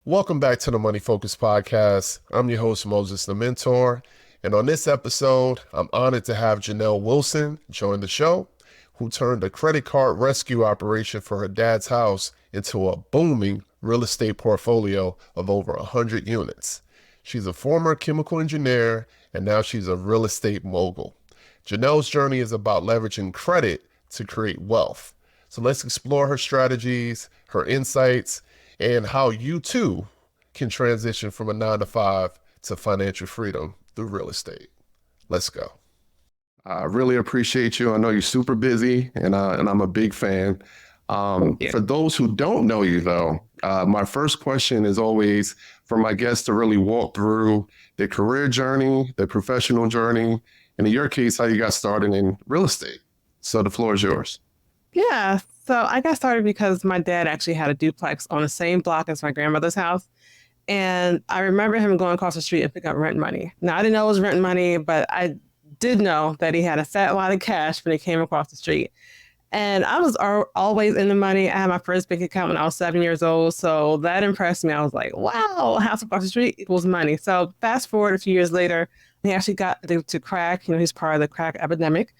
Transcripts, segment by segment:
Welcome back to the Money Focus Podcast. I'm your host, Moses the Mentor. And on this episode, I'm honored to have Jhanel Wilson join the show, who turned a credit card rescue operation for her dad's house into a booming real estate portfolio of over 100 units. She's a former chemical engineer, and now she's a real estate mogul. Jhanel's journey is about leveraging credit to create wealth. So let's explore her strategies, her insights, and how you too can transition from a 9-to-5 to financial freedom through real estate. Let's go. I really appreciate you. I know you're super busy, and I'm a big fan. For those who don't know you, though, my first question is always for my guests to really walk through their career journey, their professional journey, and in your case, how you got started in real estate. So the floor is yours. Yeah, so I got started because my dad actually had a duplex on the same block as my grandmother's house. And I remember him going across the street and picking up rent money. Now, I didn't know it was rent money, but I did know that he had a fat lot of cash when he came across the street. And I was always in the money. I had my first bank account when I was 7 years old. So that impressed me. I was like, wow, a house across the street equals money. So fast forward a few years later, he actually got to crack. He's part of the crack epidemic.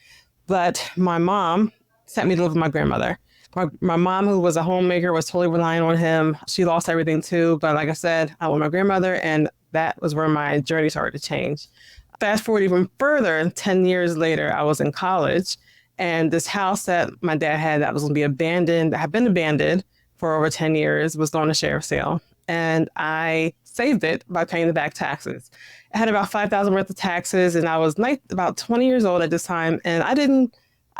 But my mom sent me to live with my grandmother. My mom, who was a homemaker, was totally relying on him. She lost everything too. But like I said, I was my grandmother, and that was where my journey started to change. Fast forward even further, 10 years later, I was in college, and this house that my dad had that was going to be abandoned, that had been abandoned for over 10 years, was on a sheriff's sale. And I saved it by paying the back taxes. I had about $5,000 worth of taxes, and I was about 20 years old at this time, and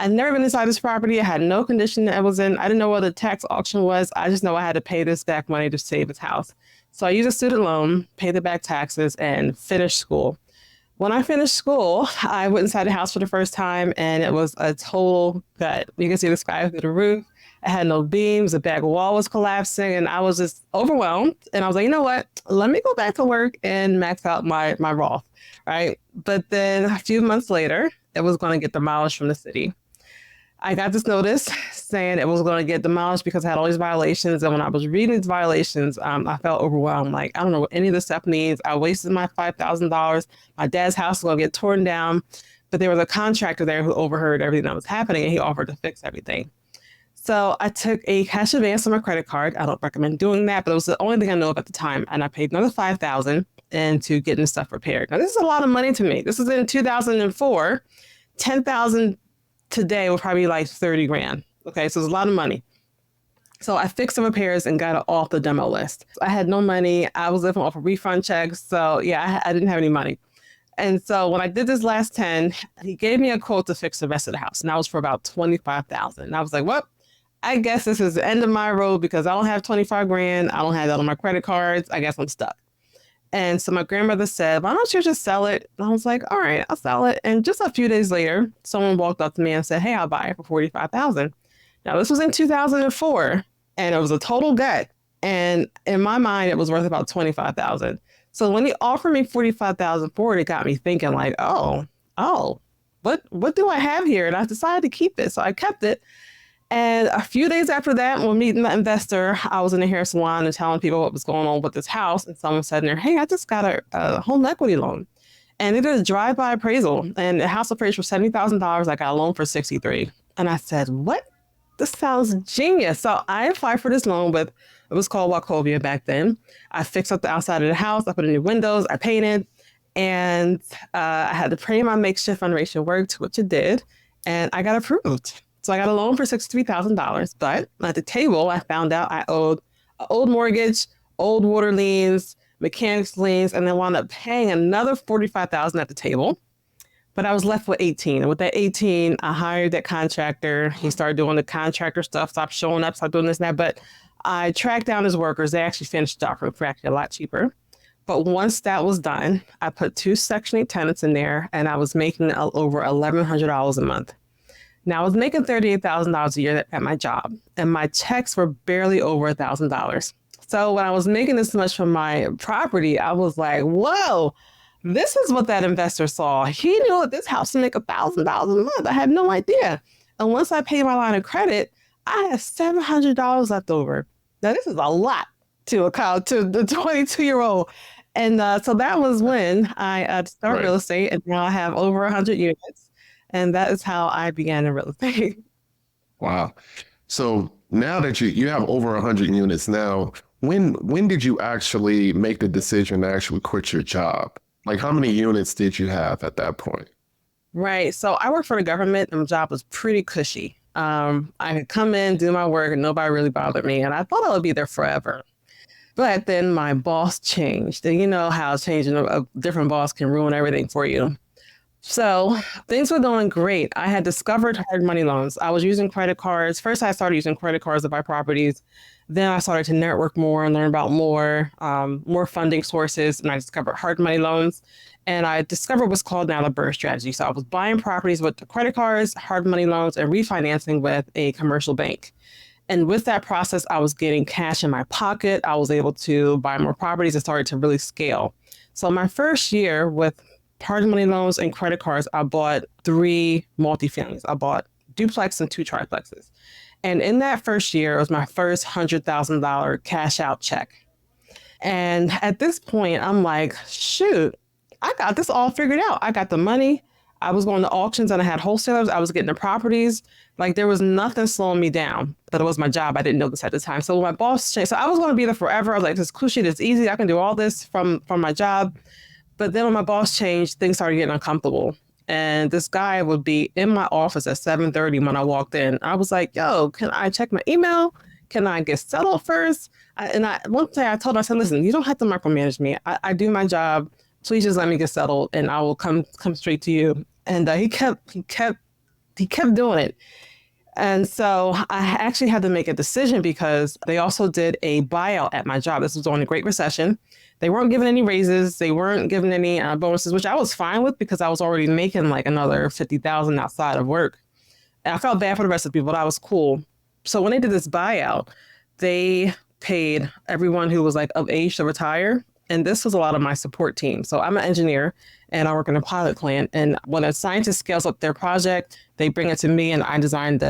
I'd never been inside this property. I had no condition that I was in. I didn't know what the tax auction was. I just know I had to pay this back money to save this house. So I used a student loan, paid the back taxes, and finished school. When I finished school, I went inside the house for the first time, and it was a total gut. You can see the sky through the roof. I had no beams. The back wall was collapsing, and I was just overwhelmed. And I was like, you know what? Let me go back to work and max out my Roth, right? But then a few months later, it was going to get demolished from the city. I got this notice saying it was going to get demolished because I had all these violations. And when I was reading these violations, I felt overwhelmed. Like, I don't know what any of this stuff means. I wasted my $5,000. My dad's house was going to get torn down. But there was a contractor there who overheard everything that was happening, and he offered to fix everything. So I took a cash advance on my credit card. I don't recommend doing that, but it was the only thing I know of at the time. And I paid another $5,000 into getting stuff repaired. Now, this is a lot of money to me. This was in 2004. $10,000 today would probably be like 30 grand. Okay, so it's a lot of money. So I fixed the repairs and got it off the demo list. I had no money. I was living off of refund checks. So yeah, I didn't have any money. And so when I did this last 10, he gave me a quote to fix the rest of the house. And that was for about $25,000. And I was like, well, I guess this is the end of my road because I don't have 25 grand. I don't have that on my credit cards. I guess I'm stuck. And so my grandmother said, why don't you just sell it? And I was like, all right, I'll sell it. And just a few days later, someone walked up to me and said, hey, I'll buy it for $45,000. Now, this was in 2004, and it was a total gut. And in my mind, it was worth about $25,000. So when he offered me $45,000 for it, it got me thinking like, what do I have here? And I decided to keep it. So I kept it. And a few days after that, when meeting the investor, I was in a hair salon and telling people what was going on with this house. And someone said in there, hey, I just got a home equity loan. And they did a drive-by appraisal. And the house appraised for $70,000. I got a loan for $63,000. And I said, what? This sounds genius. So I applied for this loan with, it was called Wachovia back then. I fixed up the outside of the house. I put in new windows. I painted. And I had to pray my makeshift foundation worked, which it did. And I got approved. So I got a loan for $63,000, but at the table, I found out I owed an old mortgage, old water liens, mechanics liens, and then wound up paying another $45,000 at the table. But I was left with 18. And with that 18, I hired that contractor. He started doing the contractor stuff, stopped showing up, stopped doing this and that. But I tracked down his workers. They actually finished the job for actually a lot cheaper. But once that was done, I put 2 Section 8 tenants in there, and I was making over $1,100 a month. Now, I was making $38,000 a year at my job, and my checks were barely over $1,000. So when I was making this much from my property, I was like, whoa, this is what that investor saw. He knew that this house would make $1,000 a month. I had no idea. And once I paid my line of credit, I had $700 left over. Now, this is a lot to a college, to the 22-year-old. And so that was when I started Right. real estate, and now I have over 100 units. And that is how I began in real estate. Wow. So now that you have over 100 units now, when did you actually make the decision to actually quit your job? Like how many units did you have at that point? Right. So I work for the government, and my job was pretty cushy. I could come in, do my work, and nobody really bothered me. And I thought I would be there forever. But then my boss changed. And you know how changing a different boss can ruin everything for you. So things were going great. I had discovered hard money loans. I was using credit cards. First, I started using credit cards to buy properties. Then I started to network more and learn about more funding sources. And I discovered hard money loans. And I discovered what's called now the BRRRR strategy. So I was buying properties with the credit cards, hard money loans, and refinancing with a commercial bank. And with that process, I was getting cash in my pocket. I was able to buy more properties and started to really scale. So my first year with hard money loans and credit cards, I bought 3 multifamilies. I bought duplex and 2 triplexes. And in that first year, it was my first $100,000 cash out check. And at this point, I'm like, shoot, I got this all figured out. I got the money. I was going to auctions and I had wholesalers. I was getting the properties. Like there was nothing slowing me down. But it was my job. I didn't know this at the time. So when my boss changed, so I was going to be there forever. I was like, this is cushy, this is easy. I can do all this from my job. But then when my boss changed, things started getting uncomfortable. And this guy would be in my office at 7:30 when I walked in. I was like, yo, can I check my email? Can I get settled first? One day I told him, I said, listen, you don't have to micromanage me. I do my job. Please just let me get settled and I will come straight to you. And he kept doing it. And so I actually had to make a decision because they also did a buyout at my job. This was during the Great Recession. They weren't giving any raises. They weren't giving any bonuses, which I was fine with because I was already making like another $50,000 outside of work. And I felt bad for the rest of the people, but I was cool. So when they did this buyout, they paid everyone who was like of age to retire. And this was a lot of my support team. So I'm an engineer and I work in a pilot plant. And when a scientist scales up their project, they bring it to me and I design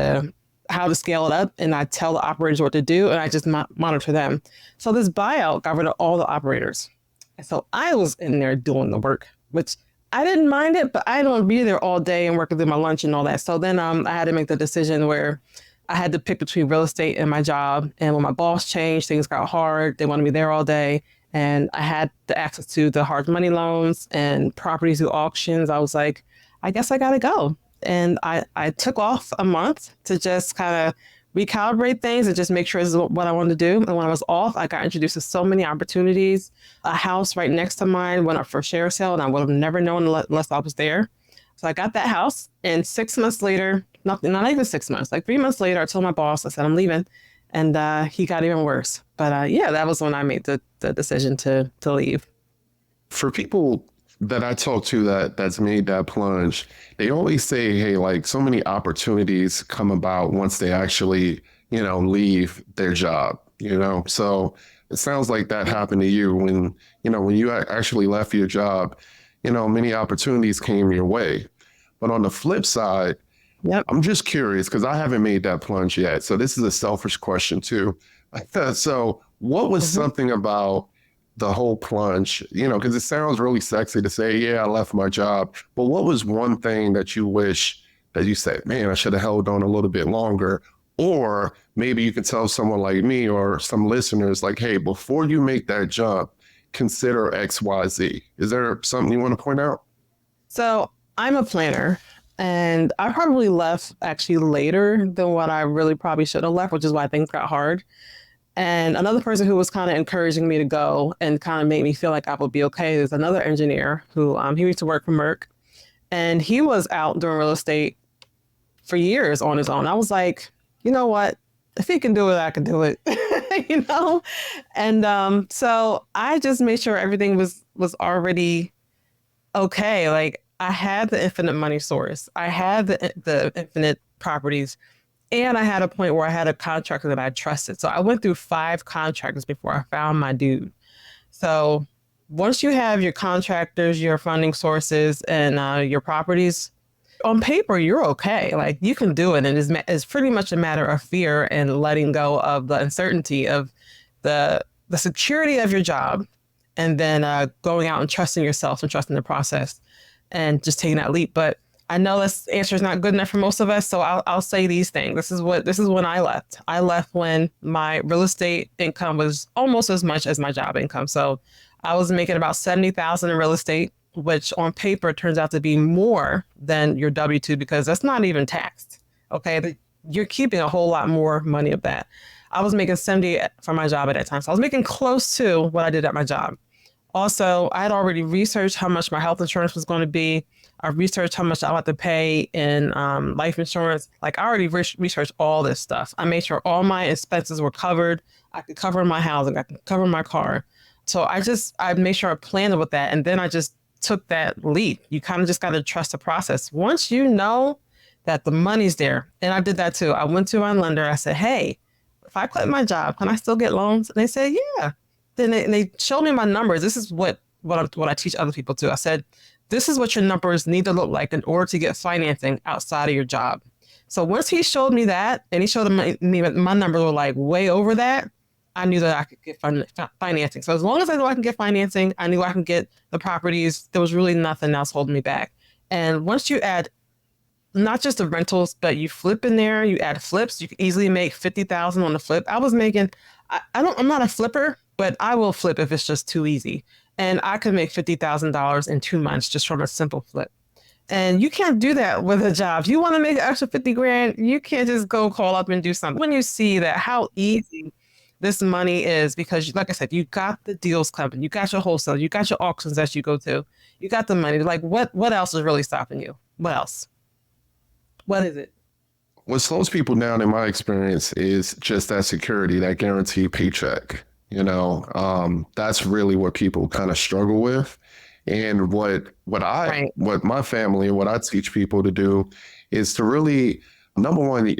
how to scale it up. And I tell the operators what to do and I just monitor them. So this buyout got rid of all the operators. And so I was in there doing the work, which I didn't mind it, but I don't be there all day and working through my lunch and all that. So then I had to make the decision where I had to pick between real estate and my job. And when my boss changed, things got hard. They wanted me there all day. And I had the access to the hard money loans and properties through auctions. I was like, I guess I got to go. And I took off a month to just kind of recalibrate things and just make sure this is what I wanted to do. And when I was off, I got introduced to so many opportunities. A house right next to mine went up for share sale and I would have never known unless I was there. So I got that house and 6 months later, not even 6 months, like 3 months later, I told my boss, I said, I'm leaving. And he got even worse. But yeah, that was when I made the decision to leave. For people that I talk to that's made that plunge, they always say, hey, like so many opportunities come about once they actually, leave their job, So it sounds like that happened to you when you actually left your job, many opportunities came your way. But on the flip side, Yep. I'm just curious because I haven't made that plunge yet. So this is a selfish question too. So what was something about the whole plunge, because it sounds really sexy to say, yeah, I left my job. But what was one thing that you wish that you said, man, I should have held on a little bit longer? Or maybe you can tell someone like me or some listeners like, hey, before you make that jump, consider X, Y, Z. Is there something you want to point out? So I'm a planner. And I probably left actually later than what I really probably should have left, which is why things got hard. And another person who was kind of encouraging me to go and kind of made me feel like I would be okay is another engineer who he used to work for Merck. And he was out doing real estate for years on his own. I was like, you know what? If he can do it, I can do it, And so I just made sure everything was already okay. Like, I had the infinite money source. I had the infinite properties. And I had a point where I had a contractor that I trusted. So I went through 5 contractors before I found my dude. So once you have your contractors, your funding sources, and your properties, on paper, you're okay. Like you can do it. And it's pretty much a matter of fear and letting go of the uncertainty of the the security of your job, and then going out and trusting yourself and trusting the process and just taking that leap. But I know this answer is not good enough for most of us, so I'll say these things. This is when I left. I left when my real estate income was almost as much as my job income. So I was making about 70,000 in real estate, which on paper turns out to be more than your W-2 because that's not even taxed. Okay, you're keeping a whole lot more money of that. I was making 70 for my job at that time, so I was making close to what I did at my job. Also, I had already researched how much my health insurance was going to be. I researched how much I had to pay in life insurance. Like I already researched all this stuff. I made sure all my expenses were covered. I could cover my housing. I could cover my car. So I made sure I planned with that. And then I just took that leap. You kind of just got to trust the process. Once you know that the money's there, and I did that too. I went to my lender. I said, hey, if I quit my job, can I still get loans? And they said, yeah. Then they showed me my numbers. This is what I teach other people too. I said, this is what your numbers need to look like in order to get financing outside of your job. So once he showed me that, and he showed me my numbers were like way over that, I knew that I could get financing. So as long as I knew I can get financing, I knew I can get the properties. There was really nothing else holding me back. And once you add not just the rentals, but you flip in there, you add flips, you can easily make 50,000 on the flip. I was making, I'm not a flipper, but I will flip if it's just too easy. And I could make $50,000 in 2 months just from a simple flip. And you can't do that with a job. If you want to make an extra 50 grand, you can't just go call up and do something. When you see that how easy this money is, because like I said, you got the deals coming, you got your wholesale, you got your auctions that you go to, you got the money. Like what else is really stopping you? What else? What is it? What slows people down in my experience is just that security, that guaranteed paycheck. That's really what people kind of struggle with. And what my family and what I teach people to do is to really, number one,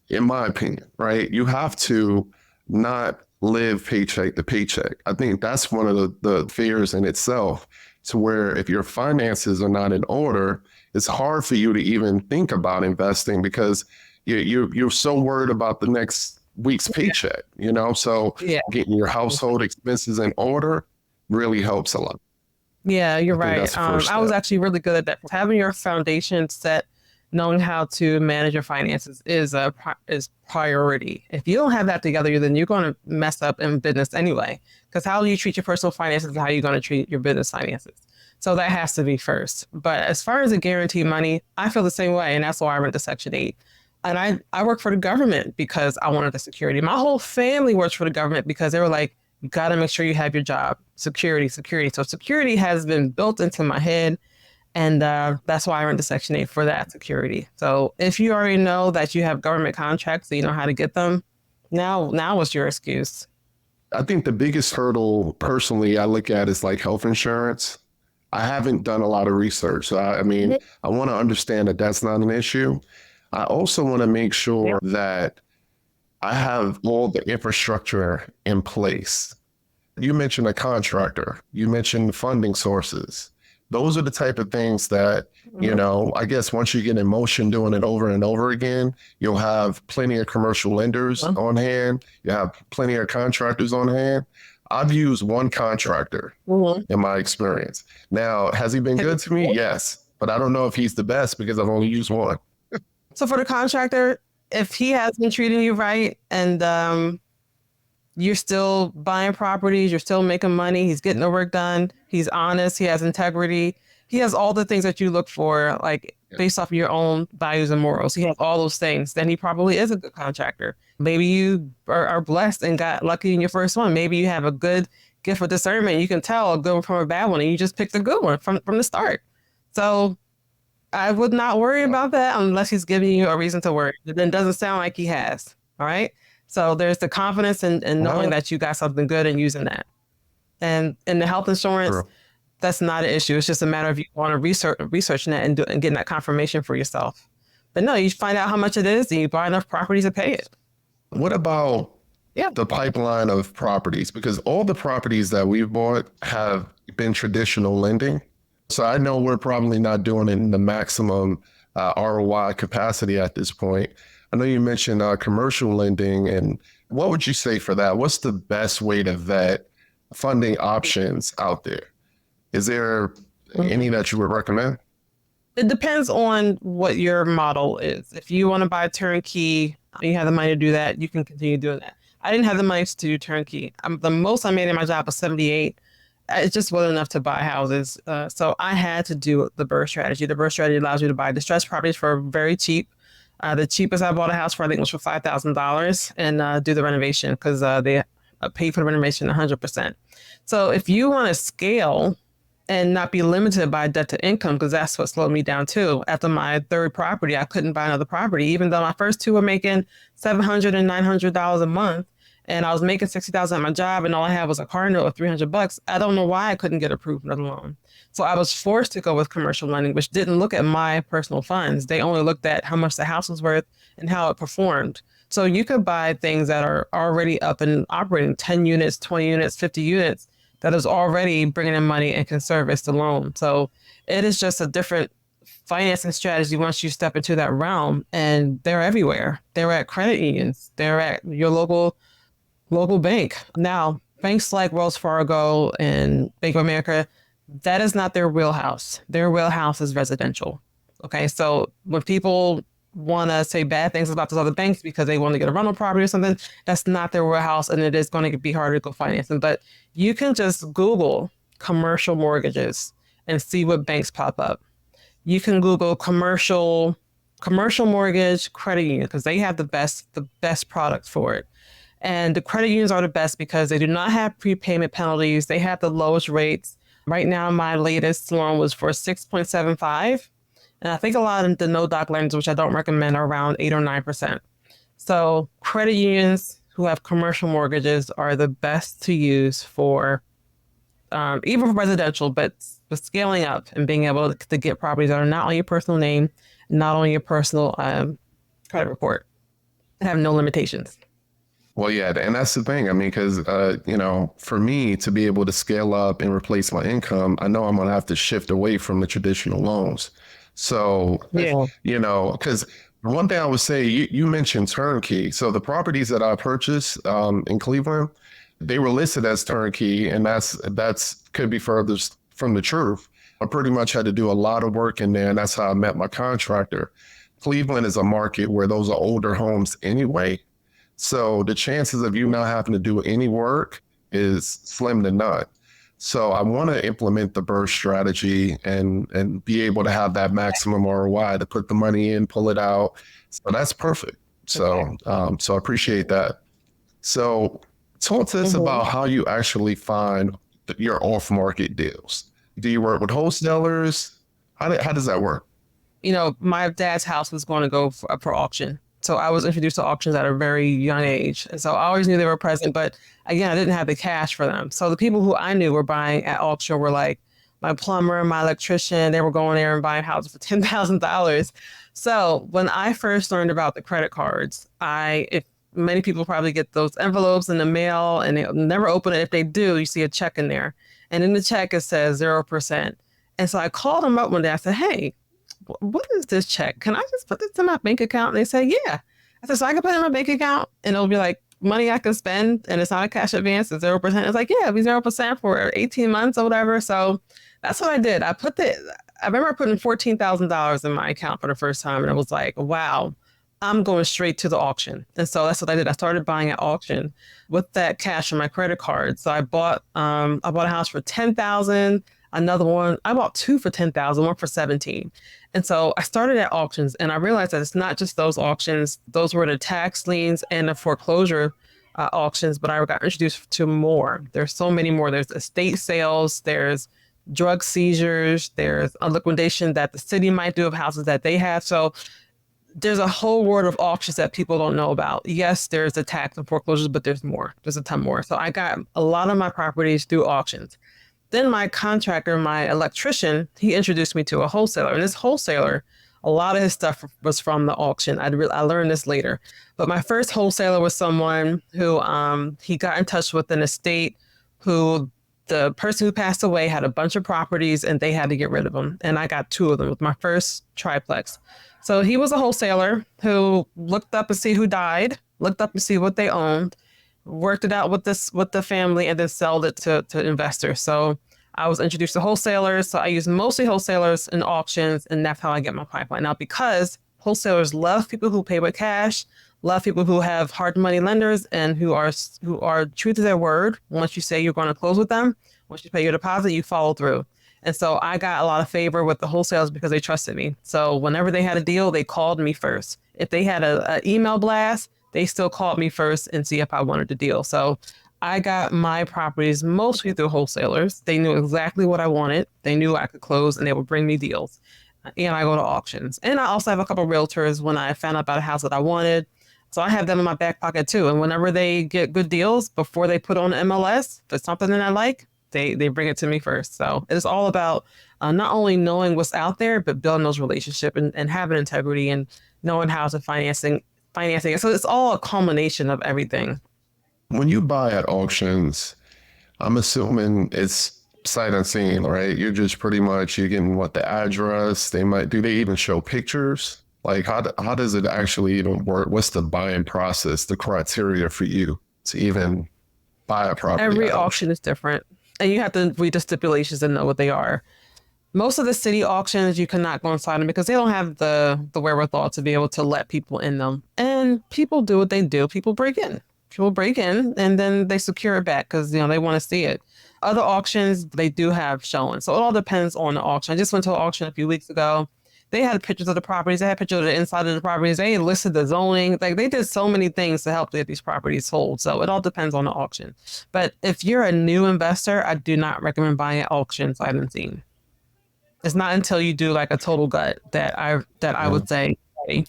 in my opinion, right? You have to not live paycheck to paycheck. I think that's one of the fears in itself, to where if your finances are not in order, it's hard for you to even think about investing because you're so worried about the next week's paycheck, so getting your household expenses in order really helps a lot. Yeah, you're right. I was actually really good at that. Having your foundation set, knowing how to manage your finances is priority. If you don't have that together, then you're going to mess up in business anyway, because how you treat your personal finances is how you're going to treat your business finances. So that has to be first. But as far as the guaranteed money, I feel the same way. And that's why I went to Section 8. And I work for the government because I wanted the security. My whole family works for the government because they were like, you got to make sure you have your job. Security. So security has been built into my head. And that's why I went to Section 8 for that security. So if you already know that you have government contracts, so you know how to get them, now what's your excuse? I think the biggest hurdle personally I look at is like health insurance. I haven't done a lot of research. So I want to understand that that's not an issue. I also want to make sure that I have all the infrastructure in place. You mentioned a contractor. You mentioned funding sources. Those are the type of things that, I guess once you get in motion doing it over and over again, you'll have plenty of commercial lenders on hand. You have plenty of contractors on hand. I've used one contractor in my experience. Now, has he been good to me? Yes. But I don't know if he's the best because I've only used one. So for the contractor, if he has been treating you right and you're still buying properties, you're still making money, he's getting the work done, he's honest, he has integrity, he has all the things that you look for, like based off of your own values and morals. He has all those things, then he probably is a good contractor. Maybe you are blessed and got lucky in your first one. Maybe you have a good gift for discernment. You can tell a good one from a bad one and you just picked a good one from the start. So I would not worry about that unless he's giving you a reason to worry. It then doesn't sound like he has. All right. So there's the confidence in knowing that you got something good and using that. And in the health insurance, that's not an issue. It's just a matter of you want to researching that and getting that confirmation for yourself. But no, you find out how much it is and you buy enough properties to pay it. What about the pipeline of properties? Because all the properties that we've bought have been traditional lending. So I know we're probably not doing it in the maximum ROI capacity at this point. I know you mentioned commercial lending and what would you say for that? What's the best way to vet funding options out there? Is there any that you would recommend? It depends on what your model is. If you want to buy turnkey, you have the money to do that, you can continue doing that. I didn't have the money to do turnkey. The most I made in my job was 78. It just wasn't enough to buy houses. So I had to do the BRRRR strategy. The BRRRR strategy allows you to buy distressed properties for very cheap. The cheapest I bought a house for, I think, was for $5,000 and do the renovation because they paid for the renovation 100%. So if you want to scale and not be limited by debt to income, because that's what slowed me down too. After my third property, I couldn't buy another property, even though my first two were making $700 and $900 a month. And I was making $60,000 at my job, and all I had was a car note of $300. I don't know why I couldn't get approved for the loan. So I was forced to go with commercial lending, which didn't look at my personal funds. They only looked at how much the house was worth and how it performed. So you could buy things that are already up and operating, 10 units, 20 units, 50 units, that is already bringing in money and can service the loan. So it is just a different financing strategy once you step into that realm, and they're everywhere. They're at credit unions. They're at your local bank. Now, banks like Wells Fargo and Bank of America, that is not their wheelhouse. Their wheelhouse is residential. Okay, so when people want to say bad things about those other banks because they want to get a rental property or something, that's not their warehouse, and it is going to be harder to go financing. But you can just Google commercial mortgages and see what banks pop up. You can Google commercial mortgage credit union because they have the best product for it. And the credit unions are the best because they do not have prepayment penalties. They have the lowest rates. Right now, my latest loan was for 6.75. And I think a lot of the no-doc lenders, which I don't recommend, are around 8 or 9%. So credit unions who have commercial mortgages are the best to use for, even for residential, but scaling up and being able to get properties that are not on your personal name, not on your personal credit report, and have no limitations. Well, yeah, and that's the thing. I mean, because, for me to be able to scale up and replace my income, I know I'm going to have to shift away from the traditional loans. So, Yeah. because one thing I would say, you mentioned turnkey. So the properties that I purchased in Cleveland, they were listed as turnkey, and that's could be furthest from the truth. I pretty much had to do a lot of work in there, and that's how I met my contractor. Cleveland is a market where those are older homes anyway. So the chances of you not having to do any work is slim to none. So I want to implement the BRRRR strategy and be able to have that maximum ROI to put the money in, pull it out. So that's perfect. So so I appreciate that. So talk to us about how you actually find your off-market deals. Do you work with wholesalers? How does that work? My dad's house was going to go for auction. So I was introduced to auctions at a very young age. And so I always knew they were present, but again, I didn't have the cash for them. So the people who I knew were buying at auction were like my plumber, my electrician. They were going there and buying houses for $10,000. So when I first learned about the credit cards, if many people probably get those envelopes in the mail and they'll never open it. If they do, you see a check in there. And in the check, it says 0%. And so I called them up one day. I said, hey, what is this check? Can I just put this in my bank account? And they said, yeah. I said, so I can put it in my bank account and it'll be like money I can spend and it's not a cash advance, it's 0%. It's like, yeah, it'll be 0% for 18 months or whatever. So that's what I did. I remember putting $14,000 in my account for the first time. And I was like, wow, I'm going straight to the auction. And so that's what I did. I started buying at auction with that cash on my credit card. So I bought a house for $10,000. Another one, I bought two for $10,000, one for $17,000. And so I started at auctions and I realized that it's not just those auctions. Those were the tax liens and the foreclosure auctions, but I got introduced to more. There's so many more. There's estate sales, there's drug seizures, there's a liquidation that the city might do of houses that they have. So there's a whole world of auctions that people don't know about. Yes, there's the tax and foreclosures, but there's more. There's a ton more. So I got a lot of my properties through auctions. Then my contractor, my electrician, he introduced me to a wholesaler. And this wholesaler, a lot of his stuff was from the auction. I learned this later. But my first wholesaler was someone who he got in touch with an estate who the person who passed away had a bunch of properties and they had to get rid of them. And I got two of them with my first triplex. So he was a wholesaler who looked up and see who died looked up to see what they owned, worked it out with the family, and then sold it to investors. So I was introduced to wholesalers. So I use mostly wholesalers in auctions, and that's how I get my pipeline. Now, because wholesalers love people who pay with cash, love people who have hard money lenders, and who are true to their word. Once you say you're going to close with them, once you pay your deposit, you follow through. And so I got a lot of favor with the wholesalers because they trusted me. So whenever they had a deal, they called me first. If they had an email blast, they still called me first and see if I wanted the deal. So I got my properties mostly through wholesalers. They knew exactly what I wanted. They knew I could close, and they would bring me deals. And I go to auctions. And I also have a couple of realtors when I found out about a house that I wanted. So I have them in my back pocket too. And whenever they get good deals before they put on the MLS, if it's something that I like, they bring it to me first. So it's all about not only knowing what's out there, but building those relationships and having integrity and knowing how to financing. So it's all a culmination of everything. When you buy at auctions, I'm assuming it's sight unseen, right? You're just pretty much, you're getting what, the address, do they even show pictures? Like how does it actually even work? What's the buying process, the criteria for you to even buy a property? Every auction is different, and you have to read the stipulations and know what they are. Most of the city auctions, you cannot go inside them because they don't have the wherewithal to be able to let people in them. And people do what they do. People break in, and then they secure it back because, they want to see it. Other auctions, they do have showings. So it all depends on the auction. I just went to an auction a few weeks ago. They had pictures of the properties. They had pictures of the inside of the properties. They listed the zoning. Like, they did so many things to help get these properties sold. So it all depends on the auction. But if you're a new investor, I do not recommend buying at auction sight unseen. It's not until you do like a total gut that I would say, hey.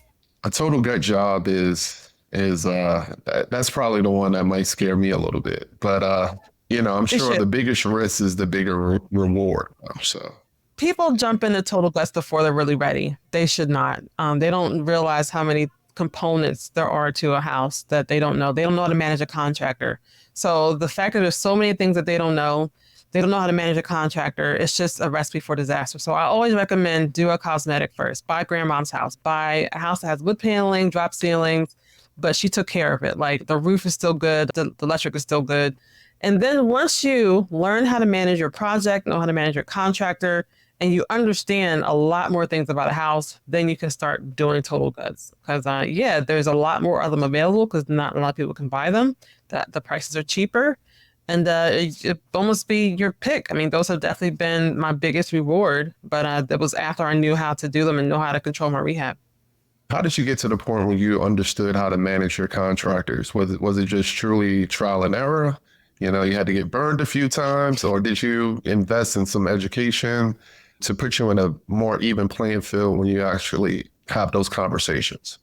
A total gut job is that's probably the one that might scare me a little bit. But I'm sure the biggest risk is the bigger reward. So people jump into total guts before they're really ready. They should not. They don't realize how many components there are to a house that they don't know. They don't know how to manage a contractor. So the fact that there's so many things that they don't know how to manage a contractor, it's just a recipe for disaster. So I always recommend do a cosmetic first. Buy grandma's house. Buy a house that has wood paneling, drop ceilings, but she took care of it. Like, the roof is still good, the electric is still good. And then once you learn how to manage your project, know how to manage your contractor, and you understand a lot more things about a house, then you can start doing total guts. Because there's a lot more of them available because not a lot of people can buy them. The prices are cheaper. And it almost be your pick. I mean, those have definitely been my biggest reward, but that was after I knew how to do them and know how to control my rehab. How did you get to the point where you understood how to manage your contractors? Was it just truly trial and error? You had to get burned a few times, or did you invest in some education to put you in a more even playing field when you actually have those conversations?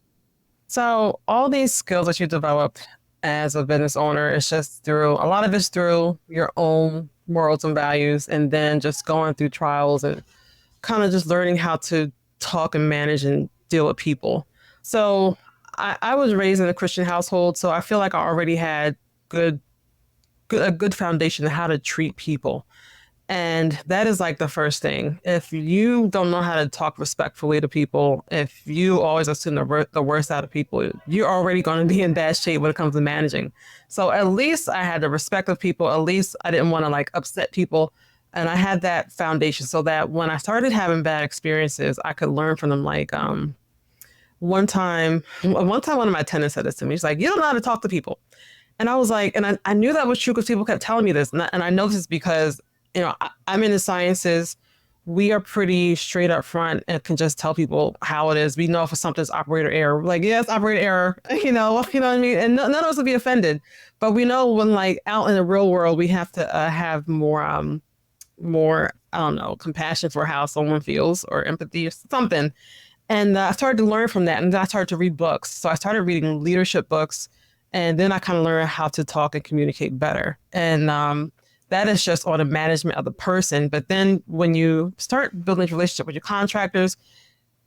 So all these skills that you develop as a business owner, it's just a lot of it's through your own morals and values, and then just going through trials and kind of just learning how to talk and manage and deal with people. So I was raised in a Christian household, so I feel like I already had a good foundation of how to treat people. And that is like the first thing. If you don't know how to talk respectfully to people, if you always assume the worst out of people, you're already going to be in bad shape when it comes to managing. So at least I had the respect of people. At least I didn't want to upset people. And I had that foundation so that when I started having bad experiences, I could learn from them. One time, one of my tenants said this to me. He's like, "You don't know how to talk to people." And I was like, and I knew that was true because people kept telling me this. And I know this because I'm in the sciences. We are pretty straight up front and can just tell people how it is. We know if something's operator error. We're like, yeah, it's operator error. You know what I mean? And none of us will be offended. But we know when out in the real world, we have to have more, I don't know, compassion for how someone feels or empathy or something. And I started to learn from that. And then I started to read books. So I started reading leadership books. And then I kind of learned how to talk and communicate better. And that is just on the management of the person. But then when you start building a relationship with your contractors,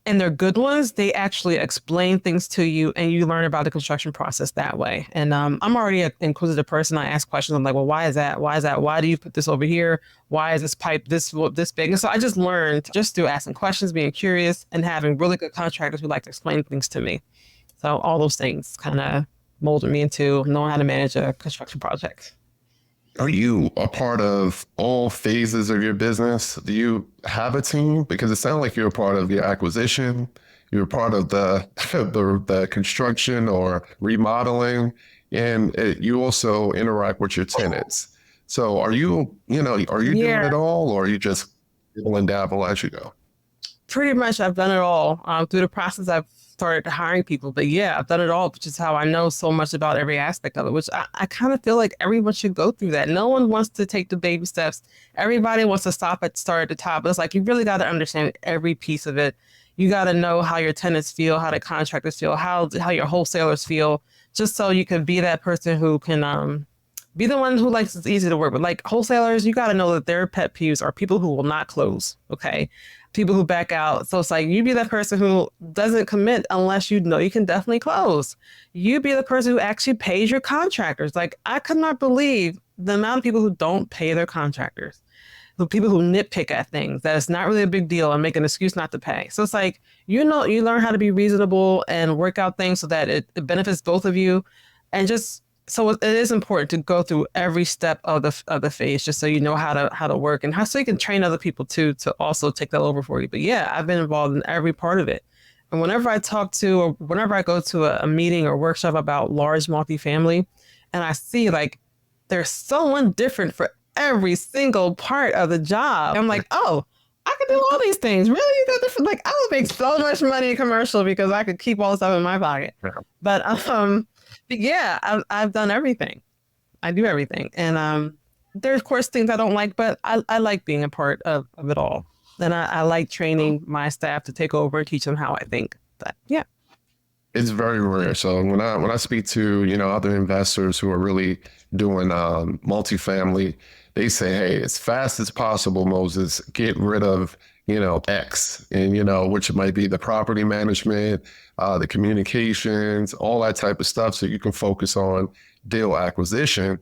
and they're good ones, they actually explain things to you and you learn about the construction process that way. And I'm already an inquisitive person. I ask questions. I'm like, well, why is that? Why is that? Why do you put this over here? Why is this pipe this big? And so I just learned just through asking questions, being curious, and having really good contractors who like to explain things to me. So all those things kind of molded me into knowing how to manage a construction project. Are you a part of all phases of your business? Do you have a team? Because it sounds like you're a part of the acquisition, you're a part of the the construction or remodeling, and you also interact with your tenants. So are you, are you doing Yeah, it all, or are you just dibble and dabble as you go? pretty much I've done it all. Through the process, I've started hiring people, but yeah, I've done it all, which is how I know so much about every aspect of it, which I kind of feel like everyone should go through that. No one wants to take the baby steps. Everybody wants to start at the top. But it's like, you really got to understand every piece of it. You got to know how your tenants feel, how the contractors feel, how your wholesalers feel, just so you can be that person who can be the one who likes it's easy to work with. Like wholesalers, you got to know that their pet peeves are people who will not close. Okay. People who back out. So it's like, you be that person who doesn't commit unless you know you can definitely close. You be the person who actually pays your contractors. Like, I could not believe the amount of people who don't pay their contractors, the people who nitpick at things that it's not really a big deal and make an excuse not to pay. So it's like, you learn how to be reasonable and work out things so that it benefits both of you. And just so it is important to go through every step of the phase, just so you know how to work and so you can train other people too to also take that over for you. But yeah, I've been involved in every part of it. And whenever I talk to or whenever I go to a meeting or workshop about large multifamily, and I see like there's someone different for every single part of the job, I'm like, oh, I could do all these things. Really? They're different. Like, I would make so much money in commercial because I could keep all this stuff in my pocket. But yeah, I've done everything. I do everything. And there's, of course, things I don't like, but I like being a part of it all. And I like training my staff to take over and teach them how I think. But yeah. It's very rare. So when I speak to, other investors who are really doing multifamily, they say, hey, as fast as possible, Moses, get rid of, X, and, which might be the property management, the communications, all that type of stuff, so you can focus on deal acquisition.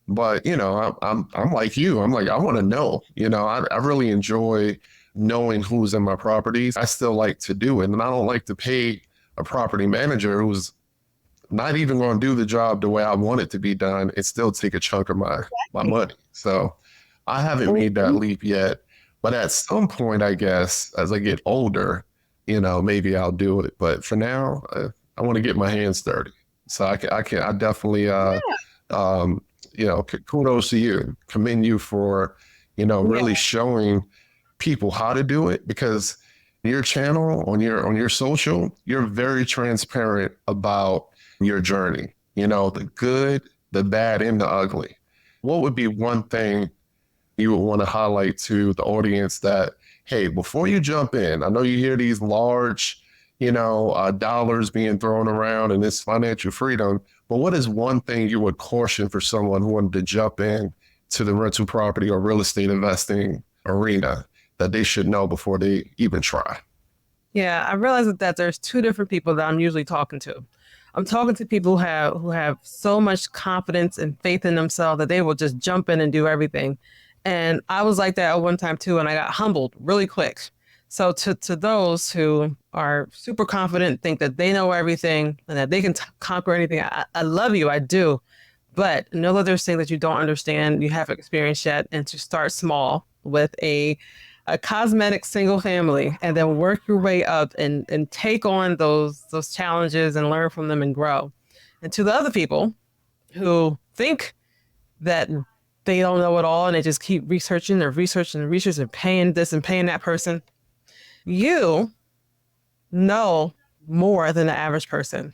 But, I'm like you. I'm like, I want to know. I really enjoy knowing who's in my properties. I still like to do it, and I don't like to pay a property manager who's not even going to do the job the way I want it to be done. It still take a chunk of my money. So I haven't made that leap yet. But at some point, I guess, as I get older, maybe I'll do it. But for now, I want to get my hands dirty. So I definitely, kudos to you, commend you for, really showing people how to do it, because your channel on your social, you're very transparent about your journey, the good, the bad, and the ugly. What would be one thing you would want to highlight to the audience that, hey, before you jump in, I know you hear these large, dollars being thrown around and this financial freedom, but what is one thing you would caution for someone who wanted to jump in to the rental property or real estate investing arena that they should know before they even try? Yeah, I realized that there's two different people that I'm usually talking to. I'm talking to people who have so much confidence and faith in themselves that they will just jump in and do everything. And I was like that at one time too, and I got humbled really quick. So to those who are super confident, think that they know everything and that they can conquer anything, I love you, I do. But know that there's things that you don't understand, you haven't experienced yet, and to start small with a cosmetic single family, and then work your way up and take on those challenges and learn from them and grow. And to the other people who think that they don't know it all and they just keep researching and paying this and paying that person, you know more than the average person.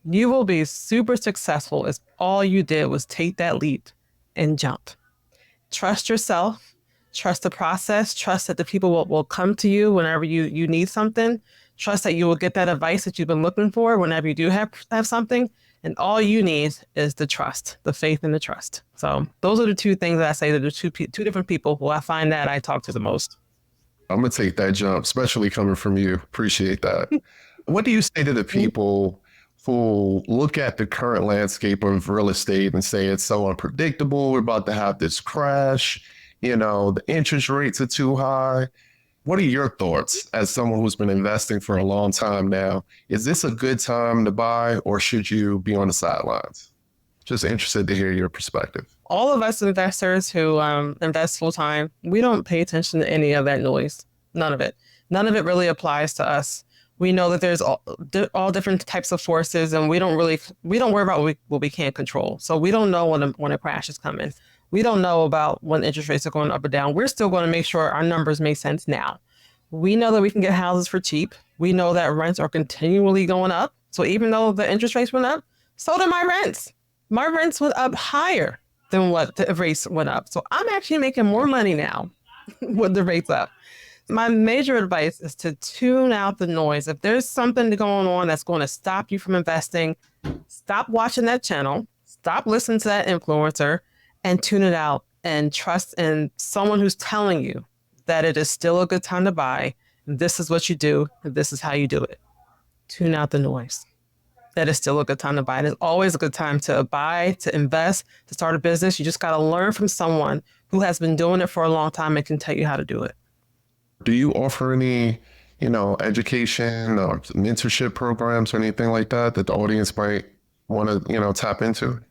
You will be super successful if all you did was take that leap and jump. Trust yourself. Trust the process. Trust that the people will come to you whenever you need something. Trust that you will get that advice that you've been looking for whenever you do have something. And all you need is the trust, the faith and the trust. So those are the two things that I say to the two different people who I find that I talk to the most. I'm going to take that jump, especially coming from you. Appreciate that. What do you say to the people who look at the current landscape of real estate and say it's so unpredictable, we're about to have this crash, the interest rates are too high? What are your thoughts as someone who's been investing for a long time now? Is this a good time to buy, or should you be on the sidelines? Just interested to hear your perspective. All of us investors who invest full time, we don't pay attention to any of that noise. None of it. None of it really applies to us. We know that there's all different types of forces, and we don't worry about what we can't control. So we don't know when a crash is coming. We don't know about when interest rates are going up or down. We're still going to make sure our numbers make sense now. We know that we can get houses for cheap. We know that rents are continually going up. So even though the interest rates went up, so did my rents. My rents went up higher than what the rates went up. So I'm actually making more money now with the rates up. My major advice is to tune out the noise. If there's something going on that's going to stop you from investing, stop watching that channel, stop listening to that influencer, and tune it out and trust in someone who's telling you that it is still a good time to buy. This is what you do. This is how you do it. Tune out the noise. That is still a good time to buy. It is always a good time to buy, to invest, to start a business. You just got to learn from someone who has been doing it for a long time and can tell you how to do it. Do you offer any, education or mentorship programs or anything like that the audience might want to, tap into?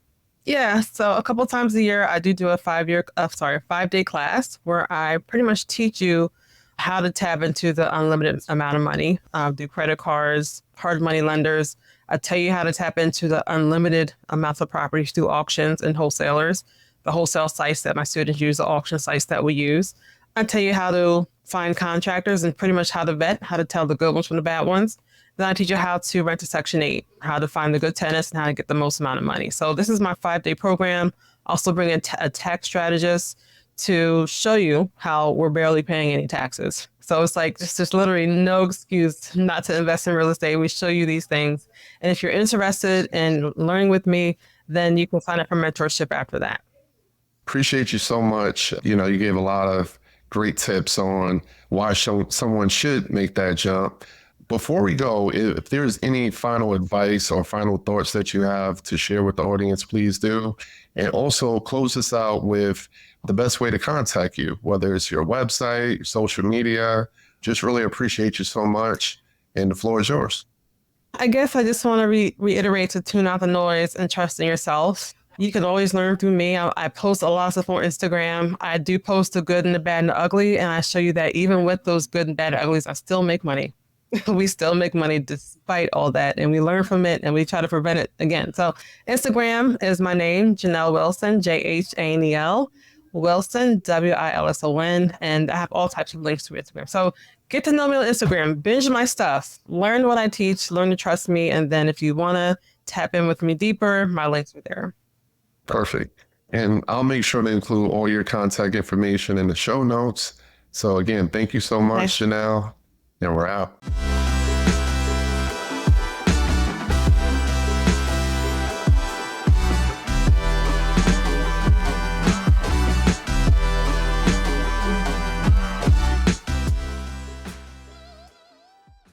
Yeah, so a couple times a year, I do a 5-day class where I pretty much teach you how to tap into the unlimited amount of money, do credit cards, hard money lenders. I tell you how to tap into the unlimited amounts of properties through auctions and wholesalers, the wholesale sites that my students use, the auction sites that we use. I tell you how to find contractors and pretty much how to vet, how to tell the good ones from the bad ones. Then I teach you how to rent a Section 8, how to find the good tenants, and how to get the most amount of money. So this is my 5-day program. Also bring in a tax strategist to show you how we're barely paying any taxes. So it's like, it's just literally no excuse not to invest in real estate. We show you these things. And if you're interested in learning with me, then you can sign up for mentorship after that. Appreciate you so much. You gave a lot of great tips on why someone should make that jump. Before we go, if there's any final advice or final thoughts that you have to share with the audience, please do. And also close this out with the best way to contact you, whether it's your website, your social media. Just really appreciate you so much. And the floor is yours. I guess I just want to reiterate to tune out the noise and trust in yourself. You can always learn through me. I post a lot of stuff on Instagram. I do post the good and the bad and the ugly. And I show you that even with those good and bad and uglies, I still make money. We still make money despite all that. And we learn from it and we try to prevent it again. So Instagram is my name, Jhanel Wilson, Jhanel Wilson, Wilson. And I have all types of links to Instagram. So get to know me on Instagram, binge my stuff, learn what I teach, learn to trust me. And then if you want to tap in with me deeper, my links are there. Perfect. And I'll make sure to include all your contact information in the show notes. So again, thank you so much, Jhanel. And we're out.